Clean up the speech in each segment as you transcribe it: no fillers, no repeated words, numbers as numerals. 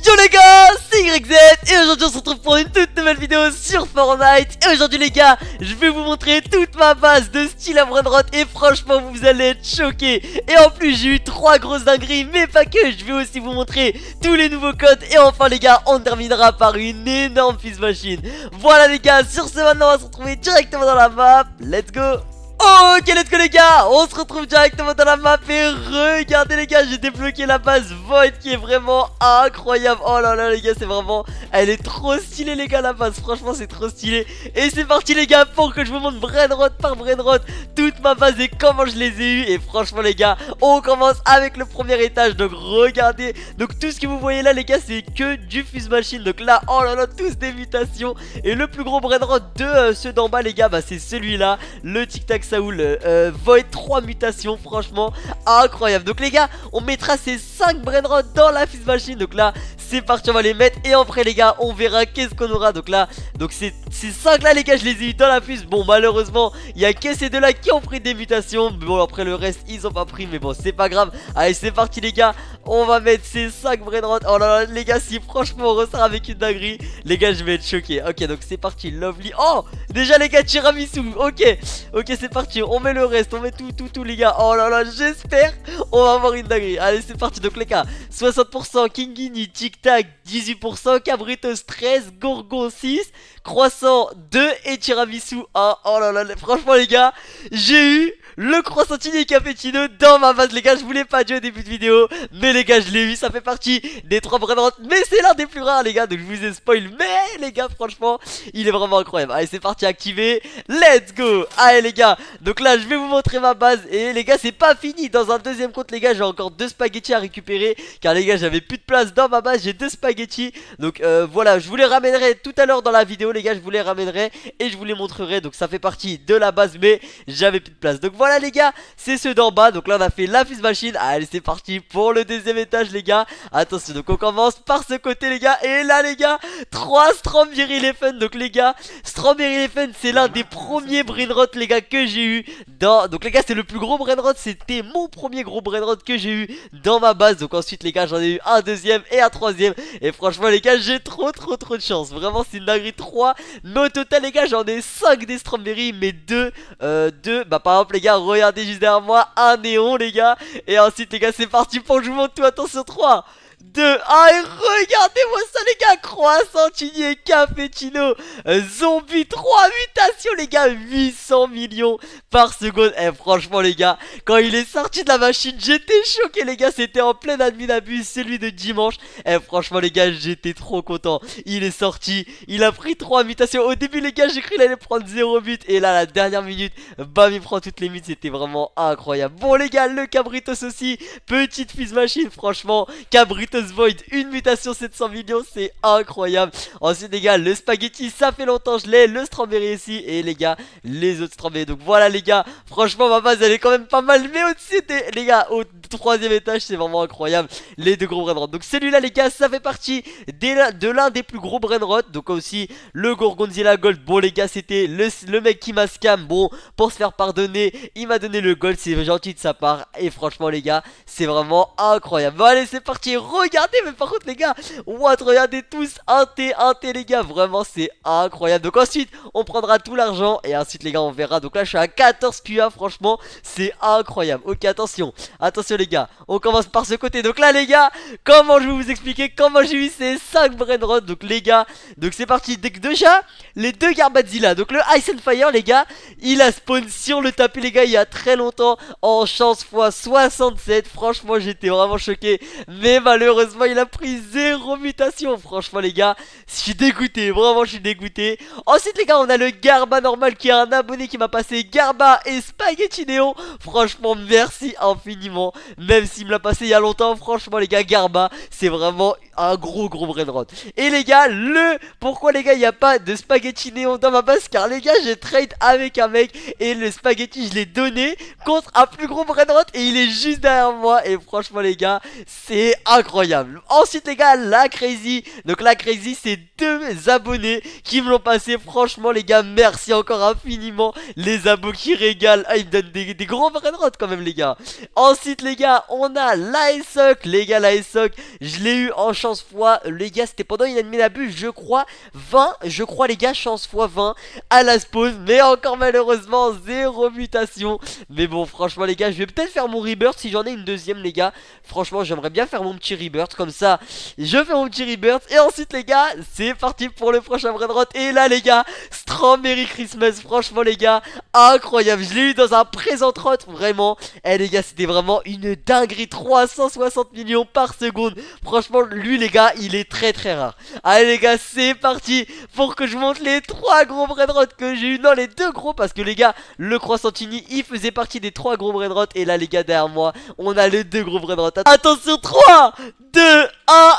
Yo les gars, c'est YZ et aujourd'hui on se retrouve pour une toute nouvelle vidéo sur Fortnite. Et aujourd'hui les gars, je vais vous montrer toute ma base de style à Brainrot et franchement vous allez être choqués. Et en plus j'ai eu 3 grosses dingueries, mais pas que, je vais aussi vous montrer tous les nouveaux codes. Et enfin les gars, on terminera par une énorme fizz machine. Voilà les gars, sur ce maintenant on va se retrouver directement dans la map. Let's go. Ok let's go les gars, on se retrouve directement dans la map et regardez les gars, j'ai débloqué la base Void qui est vraiment incroyable. Oh là là les gars, c'est vraiment, elle est trop stylée les gars la base, franchement c'est trop stylé. Et c'est parti les gars pour que je vous montre Brainrot par Brainrot toute ma base et comment je les ai eu. Et franchement les gars, on commence avec le premier étage, donc regardez. Donc tout ce que vous voyez là les gars c'est que du fuse machine. Donc là, oh là là, tous des mutations. Et le plus gros Brainrot de ceux d'en bas les gars, bah c'est celui-là, le Tic Tac Saoul Void 3 mutations, franchement incroyable. Donc les gars, on mettra ces 5 Brainrot dans la fuse machine. Donc là, c'est parti, on va les mettre. Et après les gars, on verra qu'est-ce qu'on aura. Donc là, donc ces 5 là les gars, je les ai eu dans la fuse. Bon malheureusement, il y a que ces deux là qui ont pris des mutations. Bon après le reste, ils ont pas pris, mais bon c'est pas grave. Allez c'est parti les gars, on va mettre ces 5 Brainrot. Oh là là les gars, si franchement on ressort avec une dinguerie, les gars je vais être choqué. Ok donc c'est parti, Lovely. Oh déjà les gars, tiramisu. Ok c'est parti, on met le reste, on met tout les gars. Oh là là, j'espère on va avoir une dinguerie. Allez c'est parti, donc les gars, 60% Kingini, Tic Tac 18%, Cabritos 13, Gorgon 6, Croissant 2 et tiramisu 1. Oh là là, franchement les gars, j'ai eu le croissantini et cappuccino dans ma base les gars. Je voulais pas dire au début de vidéo, mais les gars je l'ai eu, ça fait partie des 3 Brainrot. Mais c'est l'un des plus rares les gars, donc je vous ai spoil. Mais les gars franchement, il est vraiment incroyable. Allez c'est parti, activé, let's go. Allez les gars, donc là je vais vous montrer ma base. Et les gars c'est pas fini, dans un deuxième compte les gars j'ai encore 2 spaghettis à récupérer. Car les gars j'avais plus de place dans ma base, j'ai 2 spaghettis. Donc voilà, je vous les ramènerai tout à l'heure dans la vidéo les gars, je vous les ramènerai et je vous les montrerai. Donc ça fait partie de la base, mais j'avais plus de place. Donc voilà les gars, c'est ceux d'en bas. Donc là on a fait la fuse machine. Allez c'est parti pour le deuxième étage les gars. Attention, donc on commence par ce côté les gars. Et là les gars, 3 Strawberry Elephant. Donc les gars, Strawberry Elephant c'est l'un des premiers Brainrot les gars que j'ai eu dans... Donc les gars c'est le plus gros Brainrot, c'était mon premier gros Brainrot que j'ai eu dans ma base. Donc ensuite les gars j'en ai eu un deuxième et un troisième. Et franchement les gars j'ai trop de chance. Vraiment c'est une dinguerie 3. Mais au total les gars j'en ai 5 des Strawberry. Mais 2 bah par exemple les gars, regardez juste derrière moi, un néon les gars. Et ensuite les gars c'est parti pour que je vous montre tout. Attention, 3 2 1 et regardez-moi ça les gars, croissantini et cappuccino, zombie 3 mutations les gars, 800 millions par seconde. Et franchement les gars, quand il est sorti de la machine j'étais choqué les gars, c'était en plein admin abus, celui de dimanche. Et franchement les gars j'étais trop content. Il est sorti, il a pris 3 mutations. Au début les gars j'ai cru qu'il allait prendre 0 but. Et là la dernière minute, bam il prend toutes les mutes, c'était vraiment incroyable. Bon les gars, le Cabritos aussi, petite fuse machine, franchement Cabritos Void, une mutation 700 millions, c'est incroyable. Ensuite les gars, le spaghetti, ça fait longtemps je l'ai, le strawberry ici. Et les gars, les autres strawberry. Donc voilà les gars, franchement ma base elle est quand même pas mal. Mais au-dessus les gars, au troisième étage c'est vraiment incroyable, les 2 gros Brainrot. Donc celui-là les gars, ça fait partie de l'un des plus gros Brainrot. Donc aussi le Gorgonzilla Gold. Bon les gars, c'était le mec qui m'a scam. Bon, pour se faire pardonner, il m'a donné le gold, c'est gentil de sa part. Et franchement les gars, c'est vraiment incroyable. Bon allez c'est parti, regardez, mais par contre les gars, what, regardez tous, un T les gars, vraiment c'est incroyable. Donc ensuite on prendra tout l'argent et ensuite les gars on verra. Donc là je suis à 14 QA, franchement c'est incroyable. Ok attention les gars, on commence par ce côté. Donc là les gars, comment je vais vous expliquer comment j'ai eu ces 5 Brainrot. Donc les gars, donc c'est parti. Déjà les 2 Garbadzilla, donc le Ice and Fire les gars, il a spawn sur le tapis les gars il y a très longtemps en chance x 67. Franchement j'étais vraiment choqué, mais malheureusement il a pris 0 mutation. Franchement les gars, je suis dégoûté, vraiment je suis dégoûté. Ensuite les gars, on a le Garba normal qui est un abonné qui m'a passé Garba et Spaghetti Néon. Franchement merci infiniment, même s'il me l'a passé il y a longtemps. Franchement les gars, Garba c'est vraiment un gros Brainrot. Et les gars, pourquoi les gars il n'y a pas de Spaghetti Néon dans ma base? Car les gars j'ai trade avec un mec et le spaghetti je l'ai donné contre un plus gros Brainrot et il est juste derrière moi. Et franchement les gars, c'est incroyable. Ensuite les gars, la Crazy. Donc la Crazy c'est 2 abonnés qui me l'ont passé. Franchement les gars, merci encore infiniment. Les abos qui régalent. Ah ils me donnent des gros Brainrot quand même les gars. Ensuite les gars, on a l'Icehock. Les gars l'Icehock, je l'ai eu en chance chance fois, les gars, c'était pendant une année d'abus, je crois, 20, je crois les gars, chance fois 20 à la spawn. Mais encore malheureusement, 0 mutation. Mais bon, franchement les gars, je vais peut-être faire mon rebirth si j'en ai une deuxième les gars. Franchement, j'aimerais bien faire mon petit rebirth, comme ça, je fais mon petit rebirth. Et ensuite les gars, c'est parti pour le prochain brainrot. Et là les gars, Strawberry Christmas, franchement les gars, incroyable. Je l'ai eu dans un présent rot, vraiment. Eh les gars, c'était vraiment une dinguerie, 360 millions par seconde. Franchement, lui les gars, il est très très rare. Allez les gars, c'est parti pour que je monte les 3 gros brainrot que j'ai eu. Non, les 2 gros, parce que les gars, le Croissantini, il faisait partie des 3 gros brainrot. Et là les gars, derrière moi, on a les 2 gros brainrot. Attention, 3, 2, 1,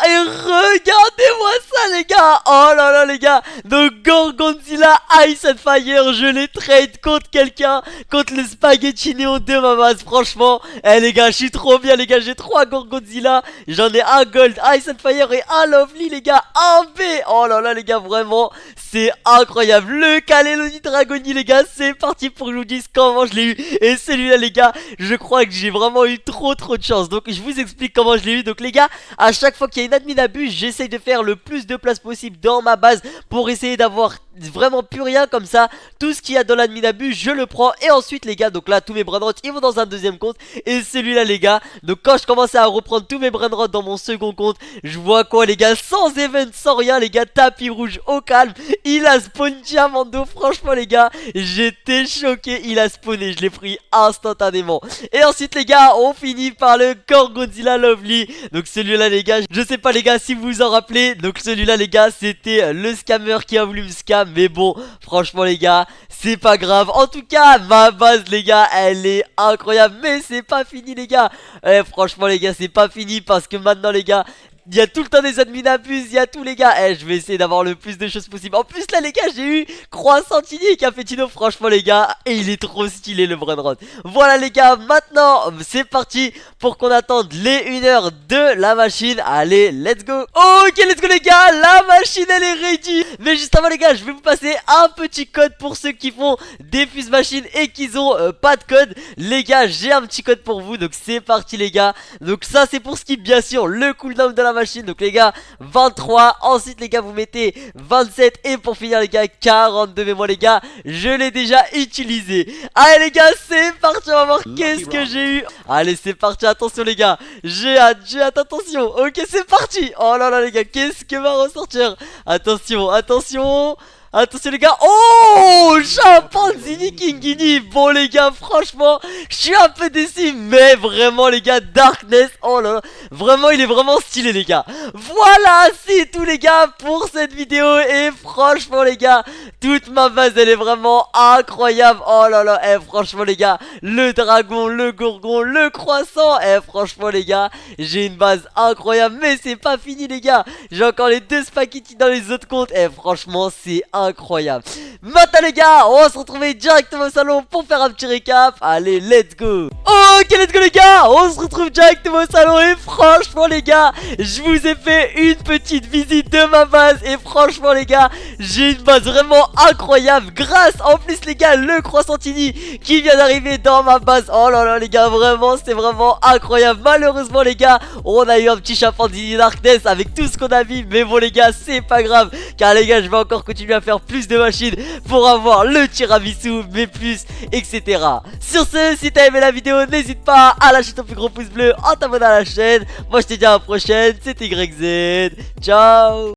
et regardez-moi ça les gars. Oh là là les gars, donc Gorgonzilla Ice and Fire, je les trade contre quelqu'un, contre le Spaghetti Néon de ma base. Franchement, eh les gars, je suis trop bien les gars, j'ai 3 Gorgonzilla, j'en ai un Gold, Ice and Fire et un Lovely les gars, un B. Oh là là les gars, vraiment, c'est incroyable. Le Calélonie Dragoni les gars, c'est parti pour que je vous dise comment je l'ai eu. Et celui-là les gars, je crois que j'ai vraiment eu trop de chance. Donc je vous explique comment je l'ai eu. Donc les gars, à chaque fois qu'il y a une admin d'abus, j'essaye de faire le plus de place possible dans ma base pour essayer d'avoir vraiment plus rien. Comme ça, tout ce qu'il y a dans l'admin d'abus, je le prends. Et ensuite les gars, donc là tous mes brainrots ils vont dans un deuxième compte. Et celui-là les gars, donc quand je commençais à reprendre tous mes brainrots dans mon second compte, je vois quoi les gars, sans event, sans rien les gars, tapis rouge au calme. Il a spawn Diamando, franchement les gars, j'étais choqué, il a spawné, je l'ai pris instantanément. Et ensuite les gars, on finit par le Gorgonzilla Lovely. Donc celui-là les gars, je sais pas les gars si vous vous en rappelez. Donc celui-là les gars, c'était le scammer qui a voulu me scam. Mais bon, franchement les gars, c'est pas grave. En tout cas, ma base les gars, elle est incroyable. Mais c'est pas fini les gars. Franchement les gars, c'est pas fini parce que maintenant les gars, il y a tout le temps des admins abus, il y a tous les gars. Je vais essayer d'avoir le plus de choses possible. En plus là les gars, j'ai eu Croissantini et Cafetino, franchement les gars, et il est trop stylé le brainrot. Voilà les gars, maintenant c'est parti pour qu'on attende les 1 heure de la machine. Allez, let's go. Ok, let's go les gars, la machine elle est ready. Mais juste avant les gars, je vais vous passer un petit code pour ceux qui font des fuse machines et qui ont pas de code. Les gars, j'ai un petit code pour vous, donc c'est parti les gars. Donc ça c'est pour skip bien sûr le cooldown de la machine. Donc les gars, 23. Ensuite les gars, vous mettez 27. Et pour finir les gars, 42. Mais moi les gars, je l'ai déjà utilisé. Allez les gars, c'est parti. On va voir qu'est-ce que j'ai eu. Allez, c'est parti, attention les gars, j'ai hâte, attention. Ok, c'est parti. Oh là là les gars, qu'est-ce que va ressortir. Attention, attention. Attention les gars, oh, Chimpanzini Kingini. Bon les gars, franchement, je suis un peu déçu. Mais vraiment les gars, Darkness, oh là là, vraiment il est vraiment stylé les gars. Voilà, c'est tout les gars pour cette vidéo. Et franchement les gars, toute ma base elle est vraiment incroyable. Oh là là, franchement les gars, le dragon, le gorgon, le croissant. Franchement les gars, j'ai une base incroyable. Mais c'est pas fini les gars, j'ai encore les 2 spaghettis dans les autres comptes. Franchement c'est incroyable. Maintenant les gars, on va se retrouver directement au salon pour faire un petit récap. Allez, let's go. Ok, let's go les gars, on se retrouve directement au salon. Et franchement les gars, je vous ai fait une petite visite de ma base. Et franchement les gars, j'ai une base vraiment incroyable. Grâce en plus les gars, le Croissantini qui vient d'arriver dans ma base. Oh là là les gars, vraiment c'est vraiment incroyable. Malheureusement les gars, on a eu un petit Chimpanzini Darkness avec tout ce qu'on a vu. Mais bon les gars, c'est pas grave, car les gars, je vais encore continuer à faire plus de machines pour avoir le tiramisu, mais plus, etc. Sur ce, si t'as aimé la vidéo, n'hésite pas à lâcher ton plus gros pouce bleu en t'abonnant à la chaîne. Moi je te dis à la prochaine, c'était YZ, ciao.